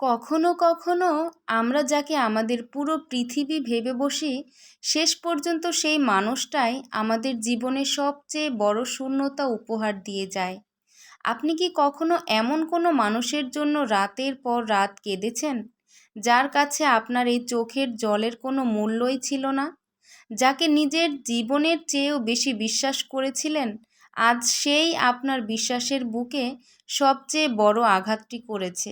কখনো কখনো আমরা যাকে আমাদের পুরো পৃথিবী ভেবে বসি, শেষ পর্যন্ত সেই মানুষটাই আমাদের জীবনে সবচেয়ে বড় শূন্যতা উপহার দিয়ে যায়। আপনি কি কখনো এমন কোনো মানুষের জন্য রাতের পর রাত কেঁদেছেন, যার কাছে আপনার এই চোখের জলের কোনো মূল্যই ছিল না? যাকে নিজের জীবনের চেয়েও বেশি বিশ্বাস করেছিলেন, আজ সেই আপনার বিশ্বাসের বুকে সবচেয়ে বড় আঘাতটি করেছে।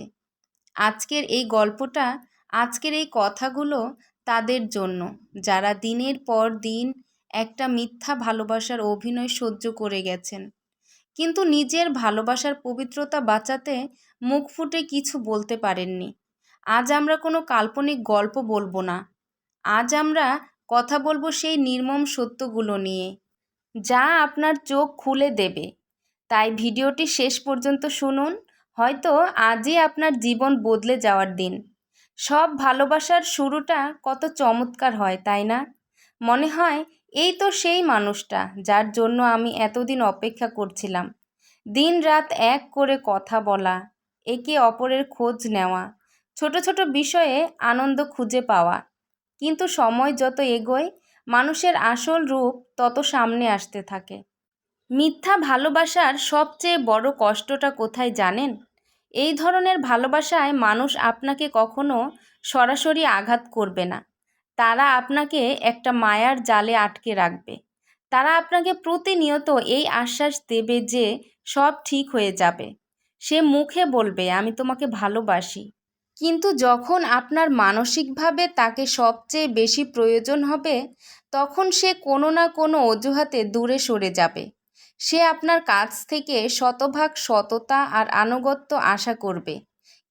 আজকের এই গল্পটা, আজকের এই কথাগুলো তাদের জন্য, যারা দিনের পর দিন একটা মিথ্যা ভালোবাসার অভিনয় সহ্য করে গেছেন, কিন্তু নিজের ভালোবাসার পবিত্রতা বাঁচাতে মুখ ফুটে কিছু বলতে পারেননি। আজ আমরা কোনো কাল্পনিক গল্প বলবো না। আজ আমরা কথা বলবো সেই নির্মম সত্যগুলো নিয়ে, যা আপনার চোখ খুলে দেবে। তাই ভিডিওটি শেষ পর্যন্ত শুনুন। হয়তো আজই আপনার জীবন বদলে যাওয়ার দিন। সব ভালোবাসার শুরুটা কত চমৎকার হয়, তাই না? মনে হয় এই তো সেই মানুষটা যার জন্য আমি এতদিন অপেক্ষা করছিলাম। দিন রাত এক করে কথা বলা, একে অপরের খোঁজ নেওয়া, ছোট ছোট বিষয়ে আনন্দ খুঁজে পাওয়া। কিন্তু সময় যত এগোয়, মানুষের আসল রূপ তত সামনে আসতে থাকে। মিথ্যা ভালোবাসার সবচেয়ে বড় কষ্টটা কোথায় জানেন? এই ধরনের ভালোবাসায় মানুষ আপনাকে কখনো সরাসরি আঘাত করবে না। তারা আপনাকে একটা মায়ার জালে আটকে রাখবে। তারা আপনাকে প্রতিনিয়ত এই আশ্বাস দেবে যে সব ঠিক হয়ে যাবে। সে মুখে বলবে, আমি তোমাকে ভালোবাসি। কিন্তু যখন আপনার মানসিকভাবে তাকে সবচেয়ে বেশি প্রয়োজন হবে, তখন সে কোনো না কোনো অজুহাতে দূরে সরে যাবে। সে আপনার কাছ থেকে শতভাগ সততা আর আনুগত্য আশা করবে,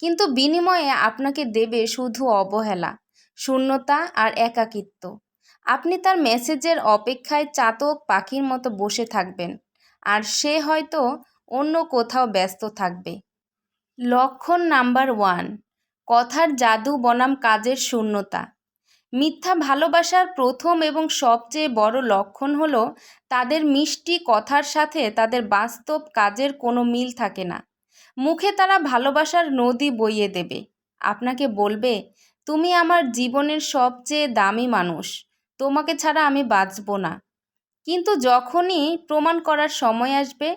কিন্তু বিনিময়ে আপনাকে দেবে শুধু অবহেলা, শূন্যতা আর একাকিত্ব। আপনি তার মেসেজের অপেক্ষায় চাতক পাখির মতো বসে থাকবেন, আর সে হয়তো অন্য কোথাও ব্যস্ত থাকবে। লক্ষণ নাম্বার 1, কথার জাদু বনাম কাজের শূন্যতা। মিথ্যা ভালোবাসার প্রথম এবং সবচেয়ে বড় লক্ষণ হলো তাদের মিষ্টি কথার সাথে তাদের বাস্তব কাজের কোনো মিল থাকে না। মুখে তারা ভালোবাসার নদী বইয়ে দেবে, আপনাকে বলবে, তুমি আমার জীবনের সবচেয়ে দামি মানুষ, তোমাকে ছাড়া আমি বাঁচব না। কিন্তু যখনই প্রমাণ করার সময় আসবে,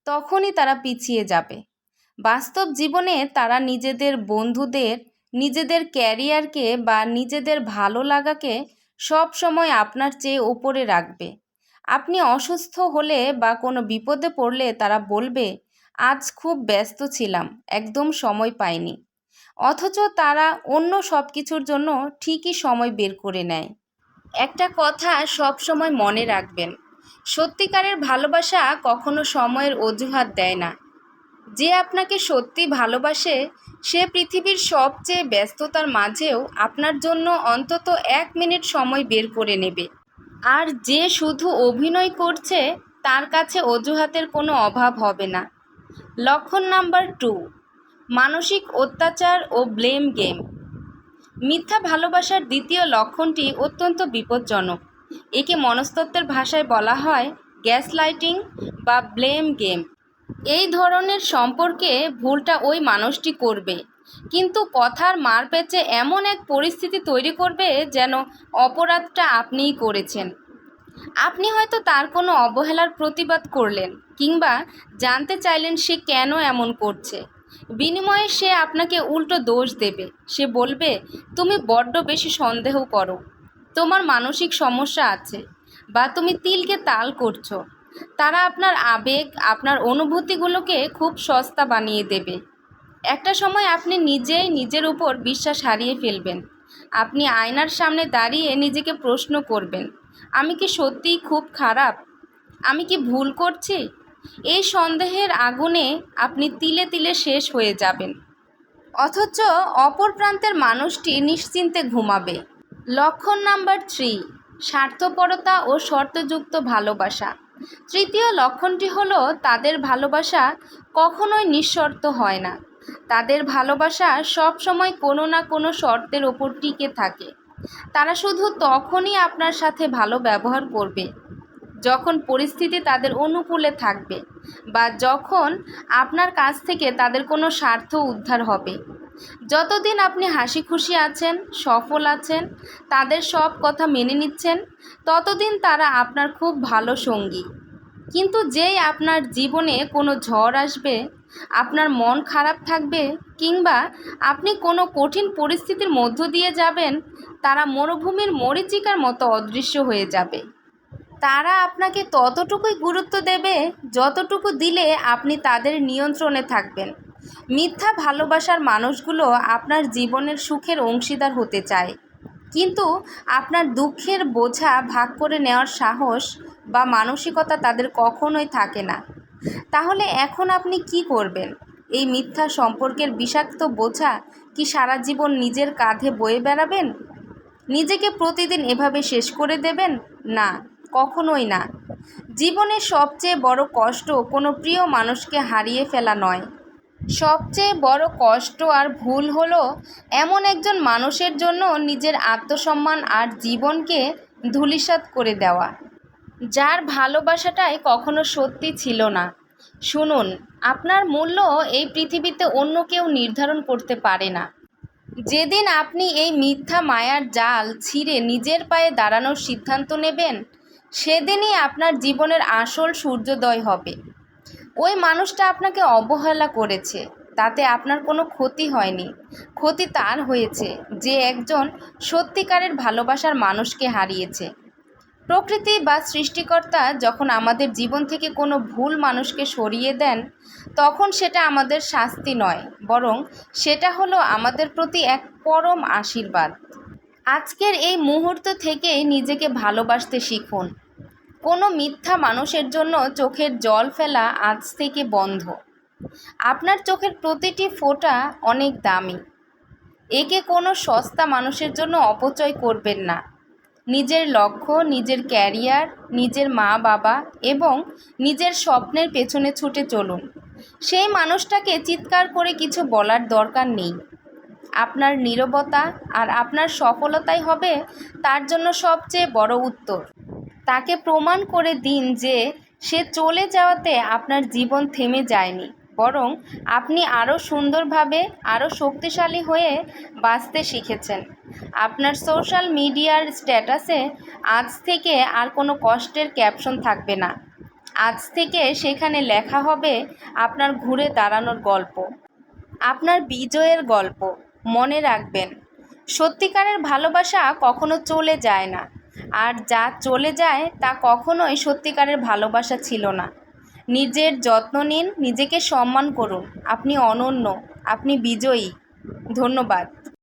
তখনই তারা পিছিয়ে যাবে। বাস্তব জীবনে তারা নিজেদের বন্ধুদের, নিজেদের ক্যারিয়ারকে বা নিজেদের ভালো লাগাকে সব সময় আপনার চেয়ে ওপরে রাখবে। আপনি অসুস্থ হলে বা কোনো বিপদে পড়লে তারা বলবে, আজ খুব ব্যস্ত ছিলাম, একদম সময় পাইনি। অথচ তারা অন্য সব কিছুর জন্য ঠিকই সময় বের করে নেয়। একটা কথা সব সময় মনে রাখবেন, সত্যিকারের ভালোবাসা কখনো সময়ের অজুহাত দেয় না। যে আপনাকে সত্যি ভালোবাসে, সে পৃথিবীর সবচেয়ে ব্যস্ততার মাঝেও আপনার জন্য অন্তত 1 মিনিট সময় বের করে নেবে। আর যে শুধু অভিনয় করছে, তার কাছে অজুহাতের কোনো অভাব হবে না। লক্ষণ নাম্বার 2, মানসিক অত্যাচার ও ব্লেম গেম। মিথ্যা ভালোবাসার দ্বিতীয় লক্ষণটি অত্যন্ত বিপজ্জনক। একে মনস্তত্ত্বের ভাষায় বলা হয় গ্যাসলাইটিং বা ব্লেম গেম। এই ধরনের সম্পর্কে ভুলটা ওই মানুষটি করবে, কিন্তু কথার মারপ্যাঁচে এমন এক পরিস্থিতি তৈরি করবে যেন অপরাধটা আপনিই করেছেন। আপনি হয়তো তার কোনো অবহেলার প্রতিবাদ করলেন, কিংবা জানতে চাইলেন সে কেন এমন করছে। বিনিময়ে সে আপনাকে উল্টো দোষ দেবে। সে বলবে, তুমি বড্ড বেশি সন্দেহ করো, তোমার মানসিক সমস্যা আছে, বা তুমি তিলকে তাল করছো। তারা আপনার আবেগ, আপনার অনুভূতিগুলোকে খুব সস্তা বানিয়ে দেবে। একটা সময় আপনি নিজেই নিজের উপর বিশ্বাস হারিয়ে ফেলবেন। আপনি আয়নার সামনে দাঁড়িয়ে নিজেকে প্রশ্ন করবেন, আমি কি সত্যিই খুব খারাপ? আমি কি ভুল করছি? এই সন্দেহের আগুনে আপনি তিলে তিলে শেষ হয়ে যাবেন, অথচ অপর প্রান্তের মানুষটি নিশ্চিন্তে ঘুমাবে। লক্ষণ নাম্বার 3, স্বার্থপরতা ও শর্তযুক্ত ভালোবাসা। তৃতীয় লক্ষণটি হলো তাদের ভালোবাসা কখনোই নিঃশর্ত হয় না। তাদের ভালোবাসা সব সময় কোনো না কোনো শর্তের ওপর টিকে থাকে। তারা শুধু তখনই আপনার সাথে ভালো ব্যবহার করবে যখন পরিস্থিতি তাদের অনুকূলে থাকবে, বা যখন আপনার কাছ থেকে তাদের কোনো স্বার্থ উদ্ধার হবে। যতদিন আপনি হাসি খুশি আছেন, সফল আছেন, তাদের সব কথা মেনে নিচ্ছেন, ততদিন তারা আপনার খুব ভালো সঙ্গী। কিন্তু যেই আপনার জীবনে কোনো ঝড় আসবে, আপনার মন খারাপ থাকবে, কিংবা আপনি কোনো কঠিন পরিস্থিতির মধ্য দিয়ে যাবেন, তারা মরুভূমির মরীচিকার মতো অদৃশ্য হয়ে যাবে। তারা আপনাকে ততটুকুই গুরুত্ব দেবে যতটুকু দিলে আপনি তাদের নিয়ন্ত্রণে থাকবেন। মিথ্যা ভালোবাসার মানুষগুলো আপনার জীবনের সুখের অংশীদার হতে চায়, কিন্তু আপনার দুঃখের বোঝা ভাগ করে নেওয়ার সাহস বা মানসিকতা তাদের কখনোই থাকে না। তাহলে এখন আপনি কি করবেন? এই মিথ্যা সম্পর্কের বিষাক্ত বোঝা কি সারা জীবন নিজের কাঁধে বয়ে বেড়াবেন? নিজেকে প্রতিদিন এভাবে শেষ করে দেবেন? না, কখনোই না। জীবনের সবচেয়ে বড় কষ্ট কোনো প্রিয় মানুষকে হারিয়ে ফেলা নয়। সবচেয়ে বড় কষ্ট আর ভুল হলো এমন একজন মানুষের জন্য নিজের আত্মসম্মান আর জীবনকে ধূলিসাৎ করে দেওয়া, যার ভালোবাসাটাই কখনো সত্যি ছিল না। শুনুন, আপনার মূল্য এই পৃথিবীতে অন্য কেউ নির্ধারণ করতে পারে না। যেদিন আপনি এই মিথ্যা মায়ার জাল ছিঁড়ে নিজের পায়ে দাঁড়ানোর সিদ্ধান্ত নেবেন, সেদিনই আপনার জীবনের আসল সূর্যোদয় হবে। ওই মানুষটা আপনাকে অবহেলা করেছে, তাতে আপনার কোনো ক্ষতি হয়নি। ক্ষতি তার হয়েছে যে একজন সত্যিকারের ভালোবাসার মানুষকে হারিয়েছে। প্রকৃতি বা সৃষ্টিকর্তা যখন আমাদের জীবন থেকে কোনো ভুল মানুষকে সরিয়ে দেন, তখন সেটা আমাদের শাস্তি নয়, বরং সেটা হলো আমাদের প্রতি এক পরম আশীর্বাদ। আজকের এই মুহূর্ত থেকেই নিজেকে ভালোবাসতে শিখুন। কোনো মিথ্যা মানুষের জন্য চোখের জল ফেলা আজ থেকে বন্ধ। আপনার চোখের প্রতিটি ফোঁটা অনেক দামি। একে কোনো সস্তা মানুষের জন্য অপচয় করবেন না। নিজের লক্ষ্য, নিজের ক্যারিয়ার, নিজের মা বাবা এবং নিজের স্বপ্নের পেছনে ছুটে চলুন। সেই মানুষটাকে চিৎকার করে কিছু বলার দরকার নেই। আপনার নীরবতা আর আপনার সফলতাই হবে তার জন্য সবচেয়ে বড় উত্তর। তাকে প্রমাণ করে দিন যে সে চলে যাওয়াতে আপনার জীবন থেমে যায়নি, বরং আপনি আরও সুন্দরভাবে, আরও শক্তিশালী হয়ে বাঁচতে শিখেছেন। আপনার সোশ্যাল মিডিয়ার স্ট্যাটাসে আজ থেকে আর কোনো কষ্টের ক্যাপশন থাকবে না। আজ থেকে সেখানে লেখা হবে আপনার ঘুরে দাঁড়ানোর গল্প, আপনার বিজয়ের গল্প। মনে রাখবেন, সত্যিকারের ভালোবাসা কখনো চলে যায় না, আর যা চলে যায় তা কখনোই সত্যিকারের ভালোবাসা ছিল না। নিজের যত্ন নিন, নিজেকে সম্মান করুন। আপনি অনন্য, আপনি বিজয়ী। ধন্যবাদ।